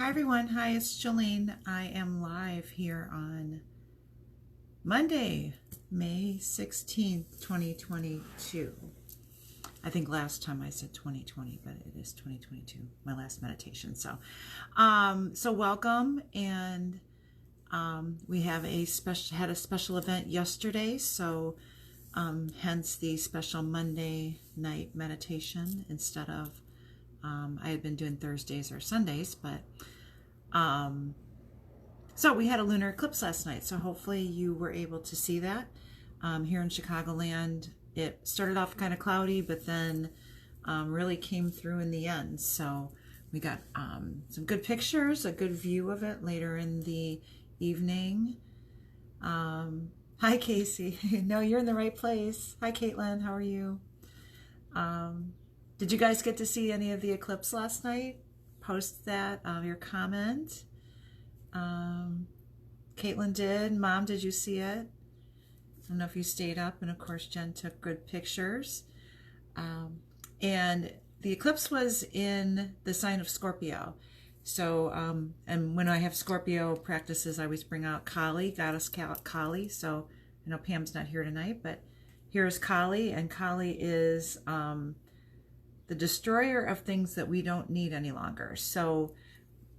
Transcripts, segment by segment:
Hi everyone, hi, it's Jolene. I am live here on Monday, May 16th, 2022. I think last time I said 2020, but it is 2022, my last meditation. So welcome, and we have had a special event yesterday, so hence the special Monday night meditation instead of I had been doing Thursdays or Sundays, but so we had a lunar eclipse last night. So hopefully you were able to see that. Here in Chicagoland, it started off kind of cloudy, but then really came through in the end. So we got some good pictures, a good view of it later in the evening. Hi, Casey. No, you're in the right place. Hi, Caitlin. How are you? Did you guys get to see any of the eclipse last night? Post that, your comment. Caitlin did. Mom, did you see it? I don't know if you stayed up, and of course Jen took good pictures. And the eclipse was in the sign of Scorpio. So, and when I have Scorpio practices, I always bring out Kali, goddess Kali. So I know Pam's not here tonight, but here's Kali, and Kali is the destroyer of things that we don't need any longer. So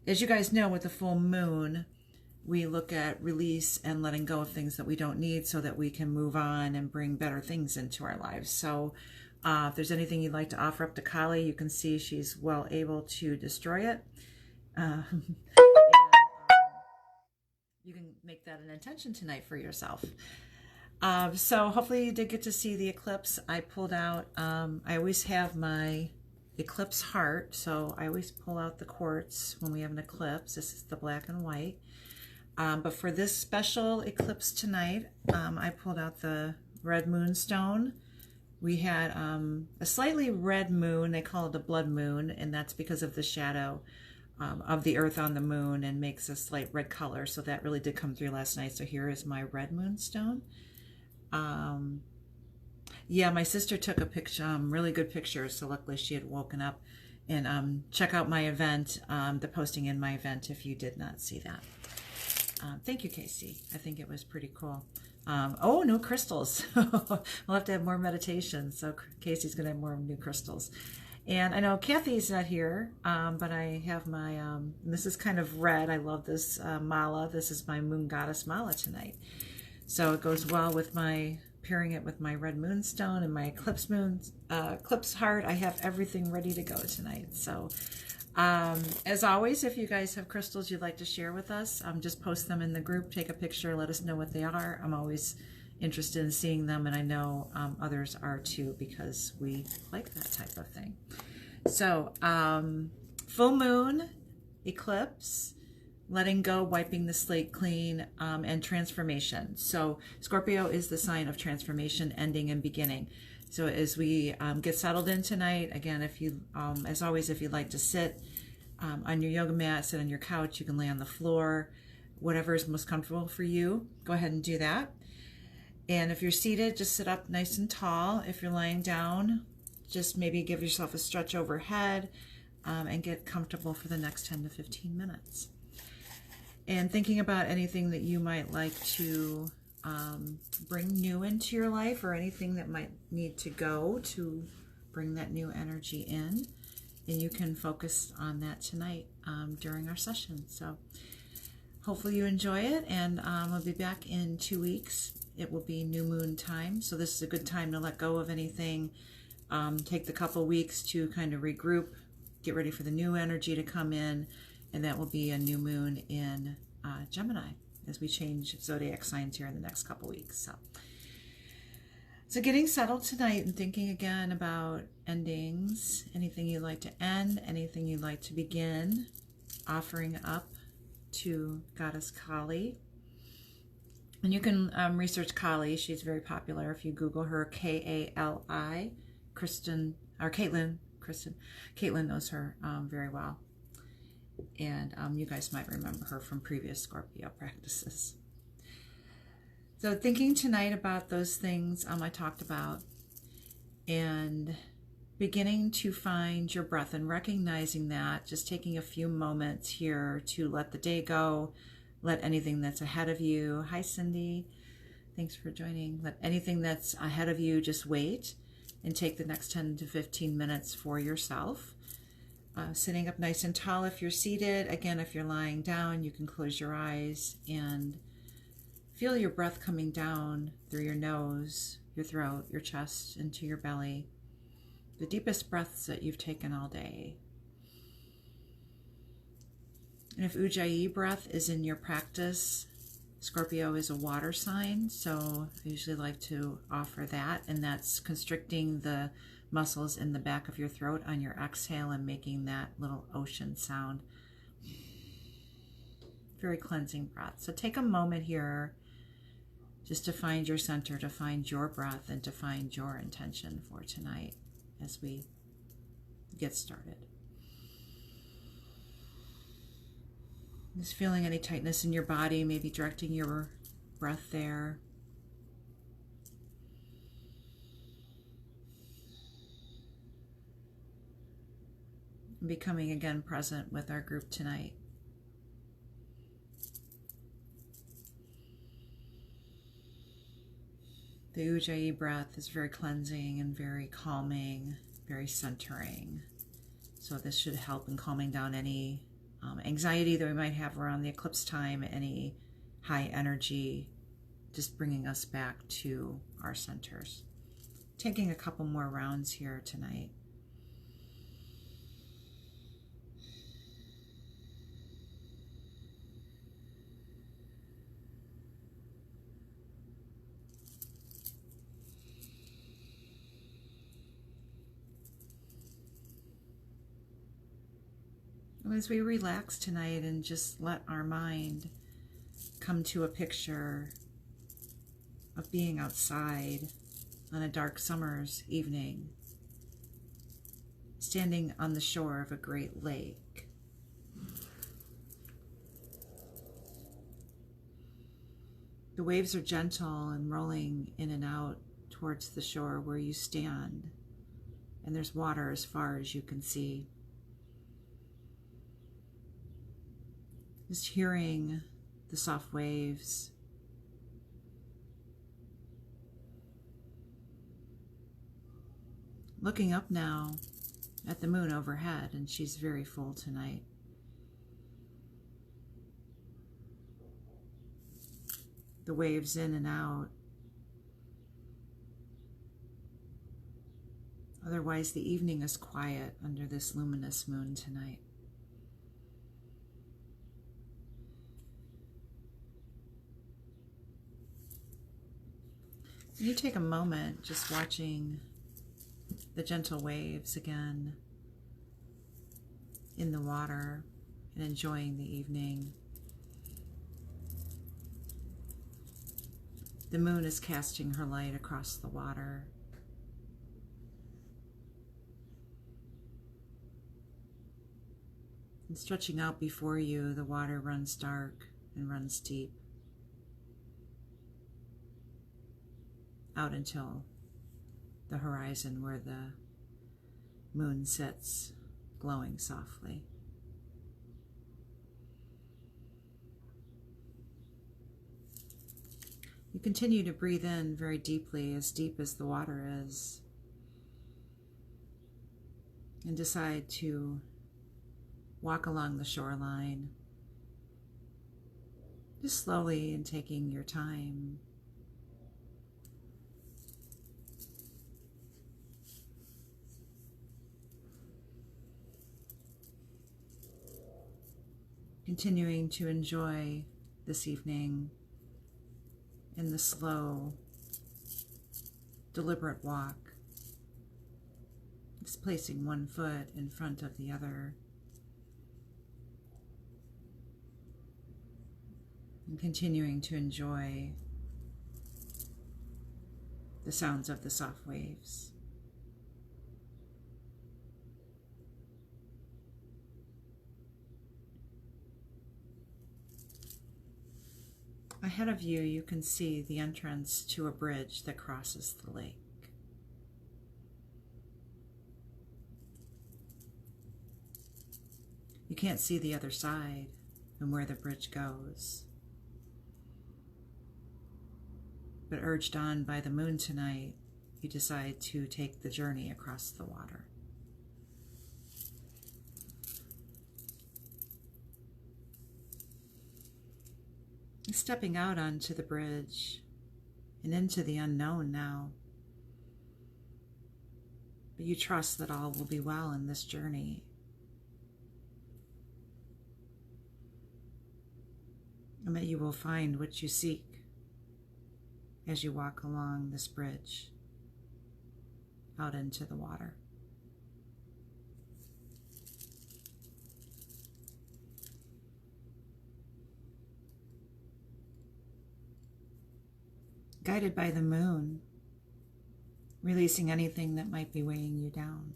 as you guys know, with the full moon, we look at release and letting go of things that we don't need so that we can move on and bring better things into our lives. So if there's anything you'd like to offer up to Kali, you can see she's well able to destroy it. And, you can make that an intention tonight for yourself. So hopefully you did get to see the eclipse. I pulled out, I always have my eclipse heart, so I always pull out the quartz when we have an eclipse. This is the black and white. But for this special eclipse tonight, I pulled out the red moonstone. We had a slightly red moon. They call it a blood moon, and that's because of the shadow of the earth on the moon, and makes a slight red color. So that really did come through last night. So here is my red moonstone. Yeah, my sister took a picture, really good pictures. So luckily she had woken up. And check out my event, the posting in my event if you did not see that. Thank you, Casey. I think it was pretty cool. Oh, no crystals. We'll have to have more meditation. So Casey's going to have more new crystals. And I know Kathy's not here, but I have my, this is kind of red. I love this mala. This is my moon goddess mala tonight. So it goes well with my, pairing it with my red moonstone and my eclipse heart. I have everything ready to go tonight. So as always, if you guys have crystals you'd like to share with us, just post them in the group, take a picture, let us know what they are. I'm always interested in seeing them, and I know others are too, because we like that type of thing. So full moon, eclipse, letting go, wiping the slate clean, and transformation. So Scorpio is the sign of transformation, ending and beginning. So as we get settled in tonight, again, if you, as always, if you'd like to sit on your yoga mat, sit on your couch, you can lay on the floor, whatever is most comfortable for you, go ahead and do that. And if you're seated, just sit up nice and tall. If you're lying down, just maybe give yourself a stretch overhead and get comfortable for the next 10 to 15 minutes. And thinking about anything that you might like to bring new into your life, or anything that might need to go to bring that new energy in. And you can focus on that tonight during our session. So hopefully you enjoy it, and we'll be back in 2 weeks. It will be new moon time. So this is a good time to let go of anything. Take the couple weeks to kind of regroup, get ready for the new energy to come in. And that will be a new moon in Gemini as we change zodiac signs here in the next couple weeks. So getting settled tonight and thinking again about endings, anything you'd like to end, anything you'd like to begin, offering up to Goddess Kali. And you can research Kali. She's very popular. If you Google her, K-A-L-I, Kristen, or Caitlin, Caitlin knows her very well. And you guys might remember her from previous Scorpio practices. So thinking tonight about those things I talked about, and beginning to find your breath and recognizing that, just taking a few moments here to let the day go, let anything that's ahead of you. Hi, Cindy. Thanks for joining. Let anything that's ahead of you just wait and take the next 10 to 15 minutes for yourself. Sitting up nice and tall if you're seated. Again, if you're lying down, you can close your eyes and feel your breath coming down through your nose, your throat, your chest, into your belly. The deepest breaths that you've taken all day. And if Ujjayi breath is in your practice, Scorpio is a water sign, so I usually like to offer that, and that's constricting the muscles in the back of your throat on your exhale and making that little ocean sound. Very cleansing breath. So take a moment here just to find your center, to find your breath, and to find your intention for tonight as we get started. Just feeling any tightness in your body, maybe directing your breath there. And becoming again present with our group tonight. The Ujjayi breath is very cleansing and very calming, very centering. So this should help in calming down any anxiety that we might have around the eclipse time, any high energy, just bringing us back to our centers. Taking a couple more rounds here tonight. As we relax tonight and just let our mind come to a picture of being outside on a dark summer's evening, standing on the shore of a great lake. The waves are gentle and rolling in and out towards the shore where you stand, and there's water as far as you can see. Just hearing the soft waves. Looking up now at the moon overhead, and she's very full tonight. The waves in and out. Otherwise, the evening is quiet under this luminous moon tonight. You take a moment just watching the gentle waves again in the water and enjoying the evening. The moon is casting her light across the water. And stretching out before you, the water runs dark and runs deep, out until the horizon where the moon sits, glowing softly. You continue to breathe in very deeply, as deep as the water is, and decide to walk along the shoreline, just slowly and taking your time. Continuing to enjoy this evening in the slow, deliberate walk, just placing one foot in front of the other, and continuing to enjoy the sounds of the soft waves. Ahead of you, you can see the entrance to a bridge that crosses the lake. You can't see the other side and where the bridge goes. But urged on by the moon tonight, you decide to take the journey across the water. Stepping out onto the bridge and into the unknown now. But you trust that all will be well in this journey. And that you will find what you seek as you walk along this bridge out into the water. Guided by the moon, releasing anything that might be weighing you down.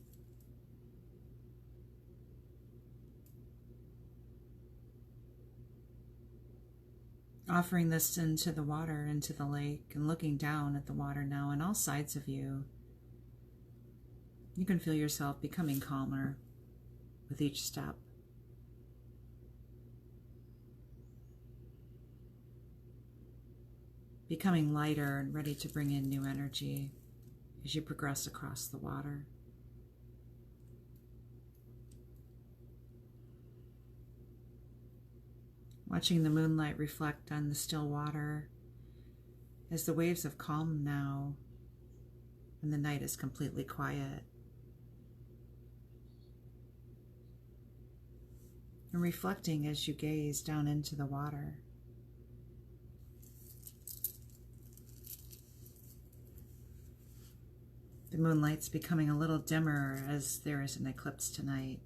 Offering this into the water, into the lake, and looking down at the water now on all sides of you. You can feel yourself becoming calmer with each step. Becoming lighter and ready to bring in new energy as you progress across the water. Watching the moonlight reflect on the still water as the waves have calmed now and the night is completely quiet. And reflecting as you gaze down into the water. The moonlight's becoming a little dimmer as there is an eclipse tonight.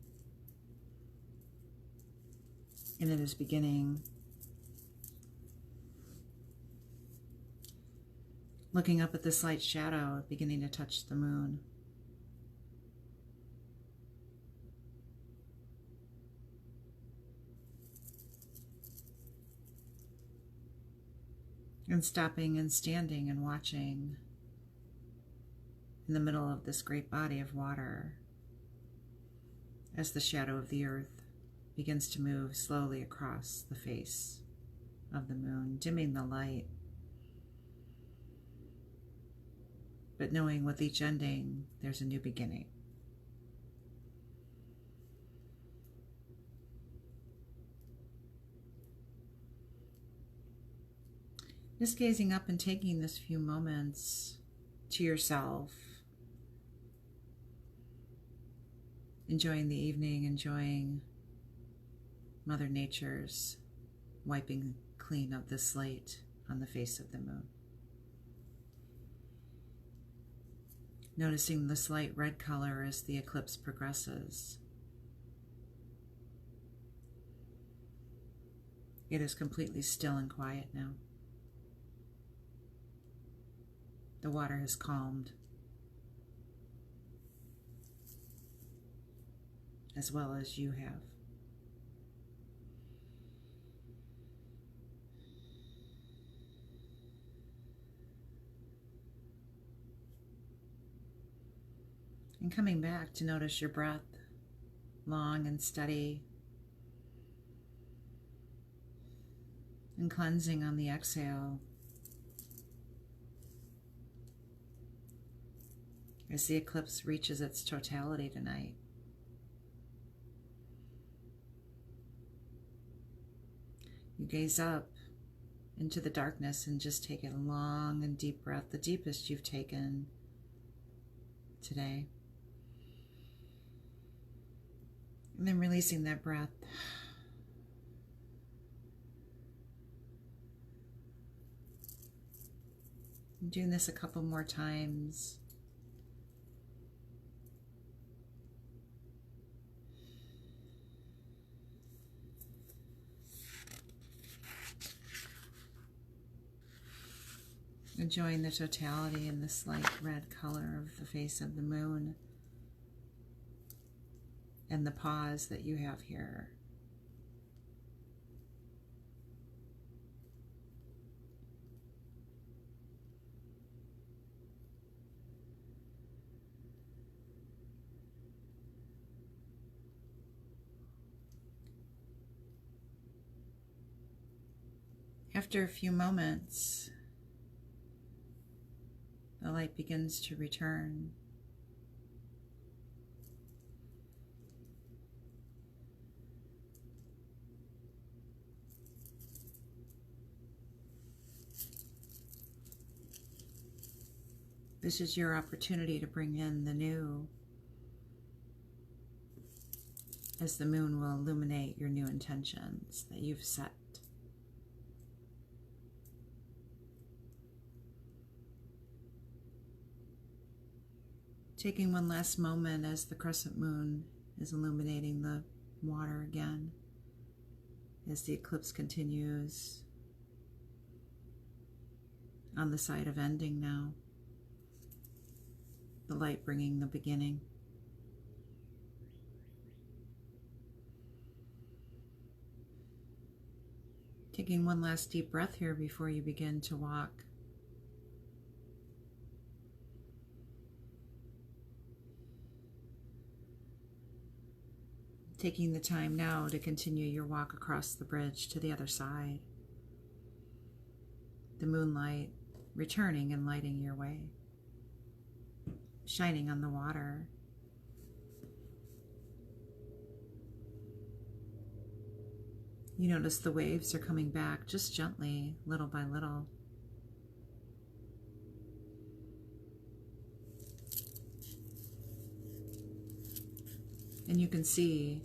And it is beginning. Looking up at the slight shadow beginning to touch the moon. And stopping and standing and watching in the middle of this great body of water as the shadow of the earth begins to move slowly across the face of the moon, dimming the light, but knowing with each ending there's a new beginning. Just gazing up and taking this few moments to yourself, enjoying the evening, enjoying Mother Nature's wiping clean of the slate on the face of the moon. Noticing the slight red color as the eclipse progresses. It is completely still and quiet now. The water has calmed, as well as you have. And coming back to notice your breath, long and steady, and cleansing on the exhale as the eclipse reaches its totality tonight. You gaze up into the darkness and just take a long and deep breath, the deepest you've taken today. And then releasing that breath. And doing this a couple more times. Enjoying the totality and the slight red color of the face of the moon and the pause that you have here. After a few moments, the light begins to return. This is your opportunity to bring in the new, as the moon will illuminate your new intentions that you've set. Taking one last moment as the crescent moon is illuminating the water again, as the eclipse continues on the side of ending now. The light bringing the beginning. Taking one last deep breath here before you begin to walk. Taking the time now to continue your walk across the bridge to the other side. The moonlight returning and lighting your way, shining on the water. You notice the waves are coming back just gently, little by little. And you can see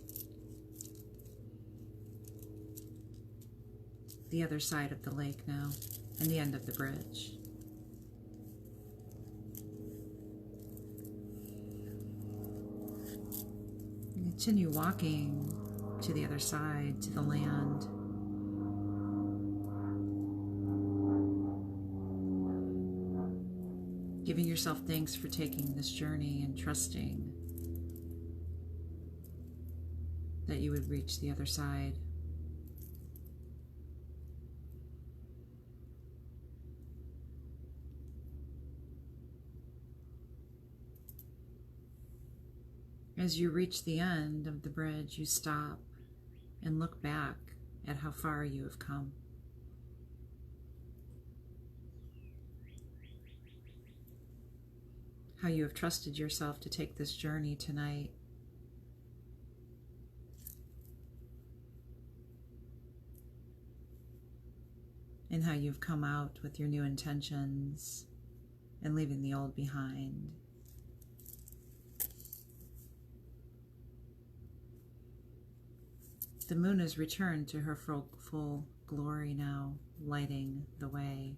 the other side of the lake now and the end of the bridge. Continue walking to the other side, to the land. Giving yourself thanks for taking this journey and trusting that you would reach the other side. As you reach the end of the bridge, you stop and look back at how far you have come. How you have trusted yourself to take this journey tonight. And how you've come out with your new intentions and leaving the old behind. The moon has returned to her full glory now, lighting the way.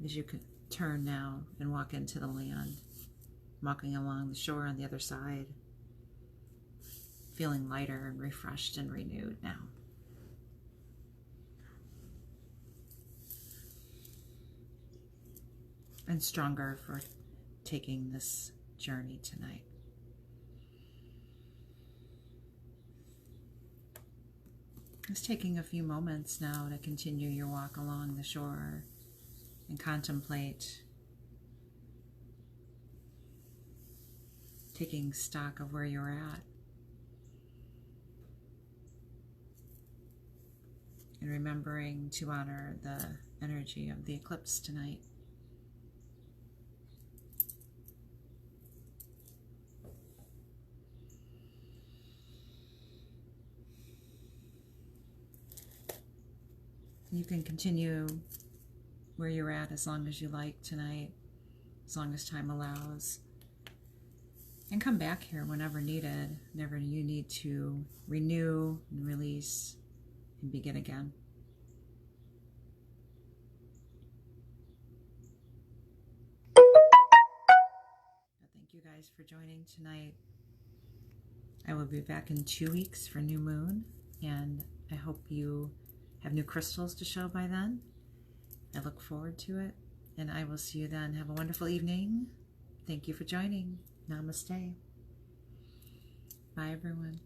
As you can turn now and walk into the land, walking along the shore on the other side, feeling lighter and refreshed and renewed now. And stronger for taking this journey tonight. Just taking a few moments now to continue your walk along the shore and contemplate taking stock of where you're at and remembering to honor the energy of the eclipse tonight. You can continue where you're at as long as you like tonight, as long as time allows. And come back here whenever needed, whenever you need to renew and release and begin again. Thank you guys for joining tonight. I will be back in 2 weeks for new moon, and I hope you have new crystals to show by then. I look forward to it, and I will see you then. Have a wonderful evening. Thank you for joining. Namaste. Bye, everyone.